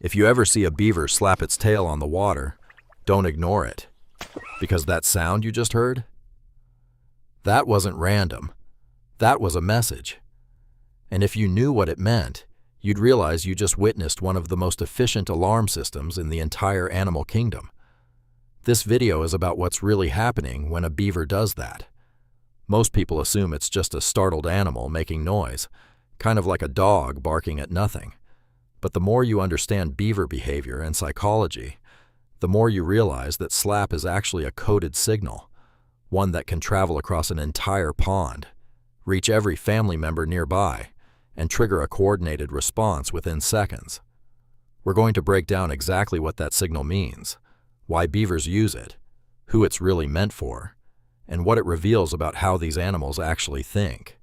If you ever see a beaver slap its tail on the water, don't ignore it. Because that sound you just heard? That wasn't random. That was a message. And if you knew what it meant, you'd realize you just witnessed one of the most efficient alarm systems in the entire animal kingdom. This video is about what's really happening when a beaver does that. Most people assume it's just a startled animal making noise, kind of like a dog barking at nothing. But the more you understand beaver behavior and psychology, the more you realize that slap is actually a coded signal, one that can travel across an entire pond, reach every family member nearby, and trigger a coordinated response within seconds. We're going to break down exactly what that signal means, why beavers use it, who it's really meant for, and what it reveals about how these animals actually think.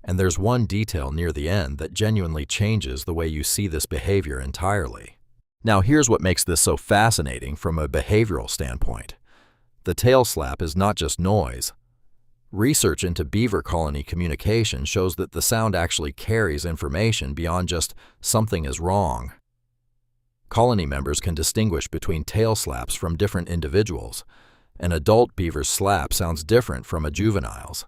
And there's one detail near the end that genuinely changes the way you see this behavior entirely. Now here's what makes this so fascinating from a behavioral standpoint. The tail slap is not just noise. Research into beaver colony communication shows that the sound actually carries information beyond just something is wrong. Colony members can distinguish between tail slaps from different individuals. An adult beaver's slap sounds different from a juvenile's,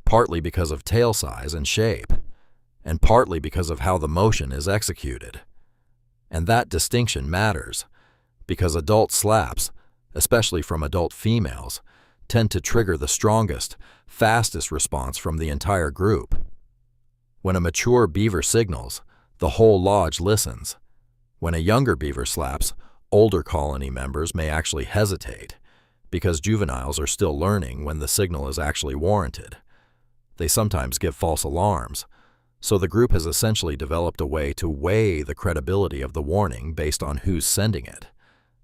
partly because of tail size and shape, and partly because of how the motion is executed. And that distinction matters, because adult slaps, especially from adult females, tend to trigger the strongest, fastest response from the entire group. When a mature beaver signals, the whole lodge listens. When a younger beaver slaps, older colony members may actually hesitate, because juveniles are still learning when the signal is actually warranted. They sometimes give false alarms, so the group has essentially developed a way to weigh the credibility of the warning based on who's sending it.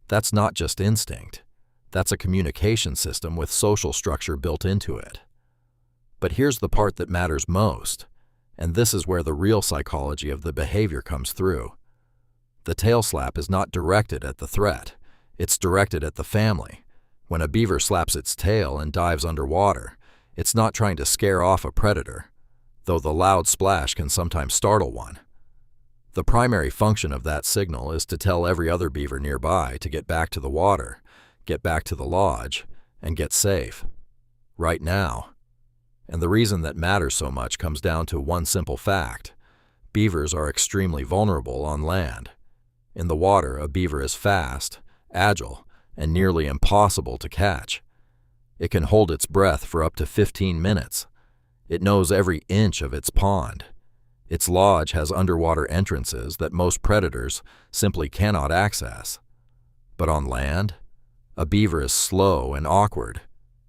That's not just instinct. That's a communication system with social structure built into it. But here's the part that matters most, and this is where the real psychology of the behavior comes through. The tail slap is not directed at the threat. It's directed at the family. When a beaver slaps its tail and dives underwater, it's not trying to scare off a predator, though the loud splash can sometimes startle one. The primary function of that signal is to tell every other beaver nearby to get back to the water, get back to the lodge, and get safe. Right now. And the reason that matters so much comes down to one simple fact. Beavers are extremely vulnerable on land. In the water, a beaver is fast, agile, and nearly impossible to catch. It can hold its breath for up to 15 minutes. It knows every inch of its pond. Its lodge has underwater entrances that most predators simply cannot access. But on land, a beaver is slow and awkward.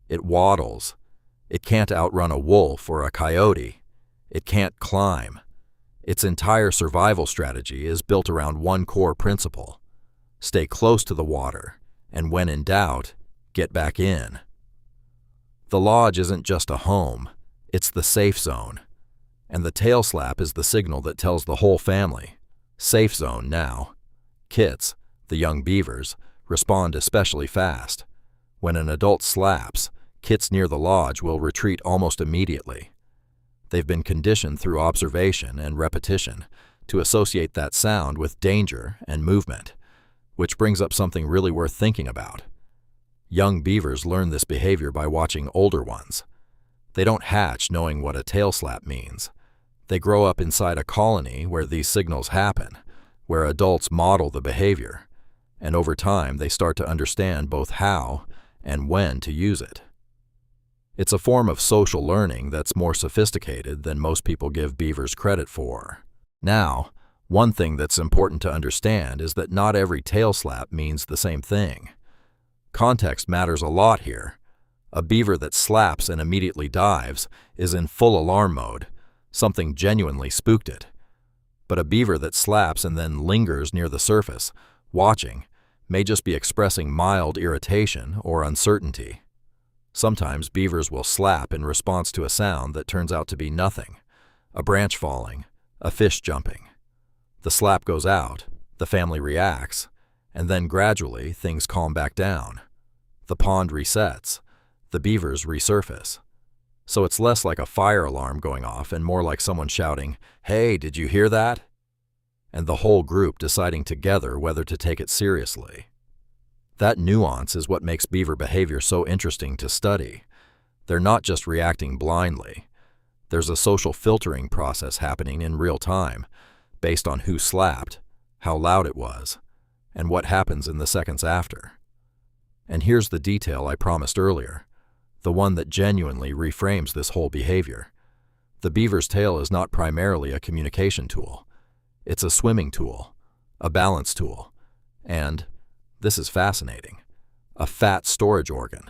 It waddles. It can't outrun a wolf or a coyote. It can't climb. Its entire survival strategy is built around one core principle: stay close to the water, and when in doubt, get back in. The lodge isn't just a home, it's the safe zone. And the tail slap is the signal that tells the whole family, safe zone now. Kits, the young beavers, respond especially fast. When an adult slaps, kits near the lodge will retreat almost immediately. They've been conditioned through observation and repetition to associate that sound with danger and movement, which brings up something really worth thinking about. Young beavers learn this behavior by watching older ones. They don't hatch knowing what a tail slap means. They grow up inside a colony where these signals happen, where adults model the behavior, and over time they start to understand both how and when to use it. It's a form of social learning that's more sophisticated than most people give beavers credit for. Now, one thing that's important to understand is that not every tail slap means the same thing. Context matters a lot here. A beaver that slaps and immediately dives is in full alarm mode. Something genuinely spooked it. But a beaver that slaps and then lingers near the surface, watching, may just be expressing mild irritation or uncertainty. Sometimes beavers will slap in response to a sound that turns out to be nothing: a branch falling, a fish jumping. The slap goes out, the family reacts, and then gradually things calm back down. The pond resets, the beavers resurface. So it's less like a fire alarm going off and more like someone shouting, "Hey, did you hear that?" and the whole group deciding together whether to take it seriously. That nuance is what makes beaver behavior so interesting to study. They're not just reacting blindly. There's a social filtering process happening in real time, based on who slapped, how loud it was, and what happens in the seconds after. And here's the detail I promised earlier, the one that genuinely reframes this whole behavior. The beaver's tail is not primarily a communication tool. It's a swimming tool, a balance tool, and, this is fascinating, a fat storage organ.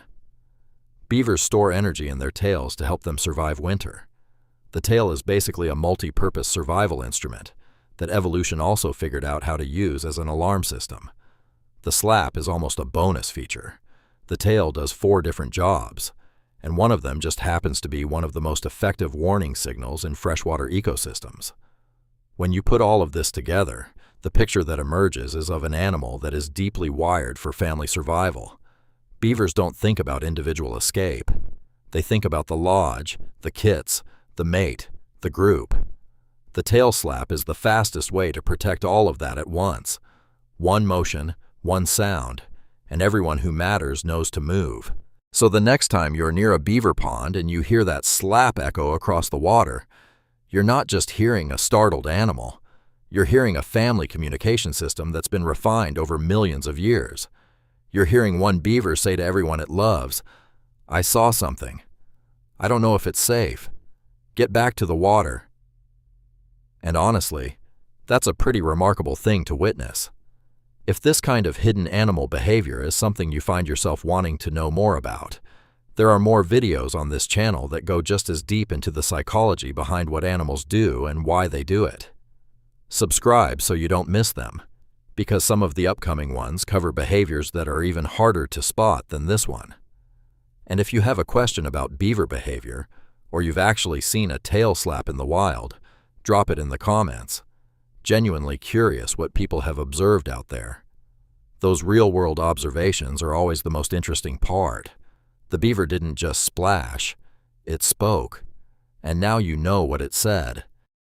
Beavers store energy in their tails to help them survive winter. The tail is basically a multi-purpose survival instrument that evolution also figured out how to use as an alarm system. The slap is almost a bonus feature. The tail does 4 different jobs, and one of them just happens to be one of the most effective warning signals in freshwater ecosystems. When you put all of this together, the picture that emerges is of an animal that is deeply wired for family survival. Beavers don't think about individual escape. They think about the lodge, the kits, the mate, the group. The tail slap is the fastest way to protect all of that at once. One motion, one sound, and everyone who matters knows to move. So the next time you're near a beaver pond and you hear that slap echo across the water, you're not just hearing a startled animal. You're hearing a family communication system that's been refined over millions of years. You're hearing one beaver say to everyone it loves, "I saw something. I don't know if it's safe. Get back to the water." And honestly, that's a pretty remarkable thing to witness. If this kind of hidden animal behavior is something you find yourself wanting to know more about, there are more videos on this channel that go just as deep into the psychology behind what animals do and why they do it. Subscribe so you don't miss them, because some of the upcoming ones cover behaviors that are even harder to spot than this one. And if you have a question about beaver behavior, or you've actually seen a tail slap in the wild, drop it in the comments. Genuinely curious what people have observed out there. Those real-world observations are always the most interesting part. The beaver didn't just splash, it spoke. And now you know what it said.